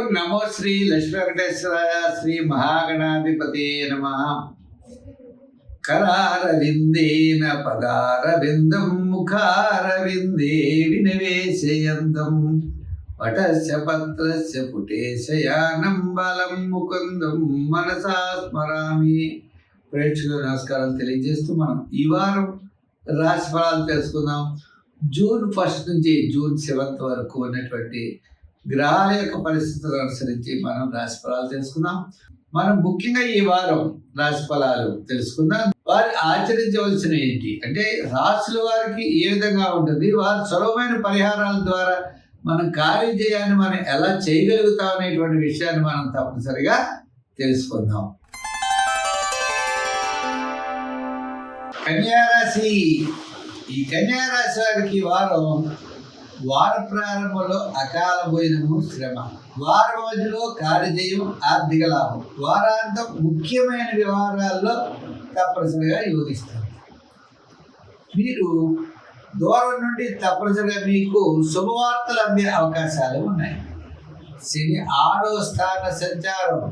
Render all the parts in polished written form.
ఓం నమో శ్రీ లక్ష్మీ వెంకటేశ్వరాయ శ్రీ మహాగణాధిపతే నమః. కరారవిందేన పదారవిందం ముఖారవిందే వినివేశయంతం పటస్య పత్రస్య పుటేశయానం బలం ముకుందం మనసా స్మరామి. ప్రేక్షకులు నమస్కారాలు తెలియజేస్తూ మనం ఈ వారం రాశి ఫలాలు తెలుసుకుందాం. జూన్ 1 నుంచి జూన్ 7 వరకు ఉన్నటువంటి గ్రహాల యొక్క పరిస్థితులను అనుసరించి మనం రాశి ఫలాలు తెలుసుకుందాం. మనం ముఖ్యంగా ఈ వారం రాశి ఫలాలు తెలుసుకుందాం. వారు ఆచరించవలసిన ఏంటి అంటే రాశుల వారికి ఏ విధంగా ఉంటుంది, వారు సులభమైన పరిహారాల ద్వారా మనం కార్యజయాన్ని మనం ఎలా చేయగలుగుతాం అనేటువంటి విషయాన్ని మనం తప్పనిసరిగా తెలుసుకుందాం. కన్యారాశి. ఈ కన్యారాశి వారికి వార ప్రారంభంలో అకాల భోజనము, శ్రమ, వారం మధ్యలో కార్యజయం, ఆర్థిక లాభం, వారాంతం ముఖ్యమైన వ్యవహారాల్లో తప్పనిసరిగా యోగిస్తారు. మీరు దూరం నుండి తప్పనిసరిగా మీకు శుభవార్తలు అందే అవకాశాలు ఉన్నాయి. శని 6వ స్థాన సంచారం,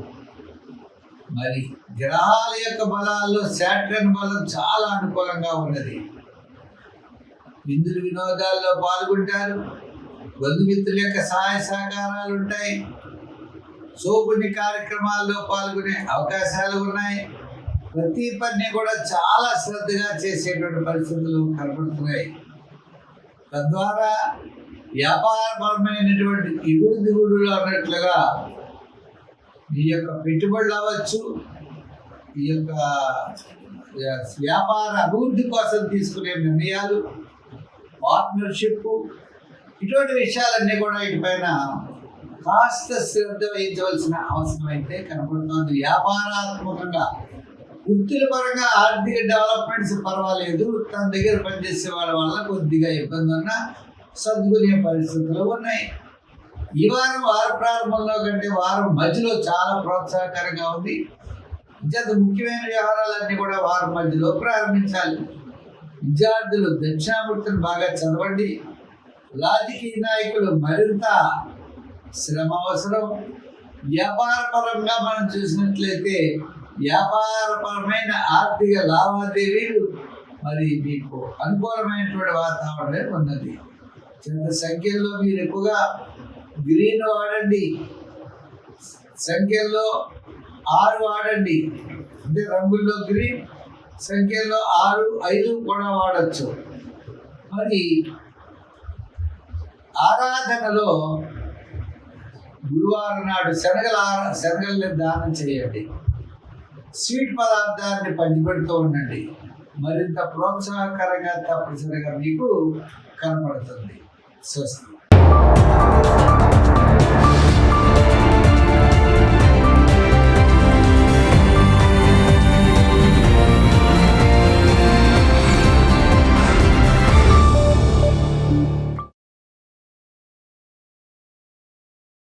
మరి గ్రహాల యొక్క బలాల్లో శాట్రన్ బలం చాలా అనుకూలంగా ఉన్నది. విందులు వినోదాల్లో పాల్గొంటారు. బంధుమిత్రుల యొక్క సహాయ సహకారాలు ఉంటాయి. శోభని కార్యక్రమాల్లో పాల్గొనే అవకాశాలు ఉన్నాయి. ప్రతి పని కూడా చాలా శ్రద్ధగా చేసేటువంటి పరిస్థితులు కనబడుతున్నాయి. తద్వారా వ్యాపారపరమైనటువంటి ఇగుడు దిగుడులు అన్నట్లుగా ఈ యొక్క పెట్టుబడులు అవ్వచ్చు, ఈ యొక్క వ్యాపార అభివృద్ధి కోసం తీసుకునే నిర్ణయాలు, పార్ట్నర్షిప్, ఇటువంటి విషయాలన్నీ కూడా వీటిపైన కాస్త శ్రద్ధ వహించవలసిన అవసరం అయితే కనపడుతుంది. వ్యాపారాత్మకంగా వృత్తుల పరంగా ఆర్థిక డెవలప్మెంట్స్ పర్వాలేదు. తన దగ్గర పనిచేసే వాళ్ళ వల్ల కొద్దిగా ఇబ్బంది ఉన్నా సర్దుకునే పరిస్థితులు ఉన్నాయి. ఈ వార ప్రారంభంలో కంటే వారం మధ్యలో చాలా ప్రోత్సాహకరంగా ఉంది. ఇంత ముఖ్యమైన వ్యవహారాలన్నీ కూడా వారం మధ్యలో ప్రారంభించాలి. విద్యార్థులు దక్షిణామూర్తిని బాగా చదవండి. రాజకీయ నాయకులు మరింత శ్రమ అవసరం. వ్యాపారపరంగా మనం చూసినట్లయితే వ్యాపారపరమైన ఆర్థిక లావాదేవీలు మరి మీకు అనుకూలమైనటువంటి వాతావరణం ఉన్నది. చిన్న సంఖ్యలో మీరు ఎక్కువగా గ్రీన్ వాడండి, సంఖ్యలో 6 వాడండి. అంటే రంగుల్లో గ్రీన్, సంఖ్యలో 6, 5 కూడా వాడచ్చు. మరి ఆరాధనలో గురువారం నాడు శనగల్ని దానం చేయండి. స్వీట్ పదార్థాన్ని పంచిపెడుతూ ఉండండి. మరింత ప్రోత్సాహకరంగా తప్పనిసరిగా మీకు కనపడుతుంది. స్వస్తి.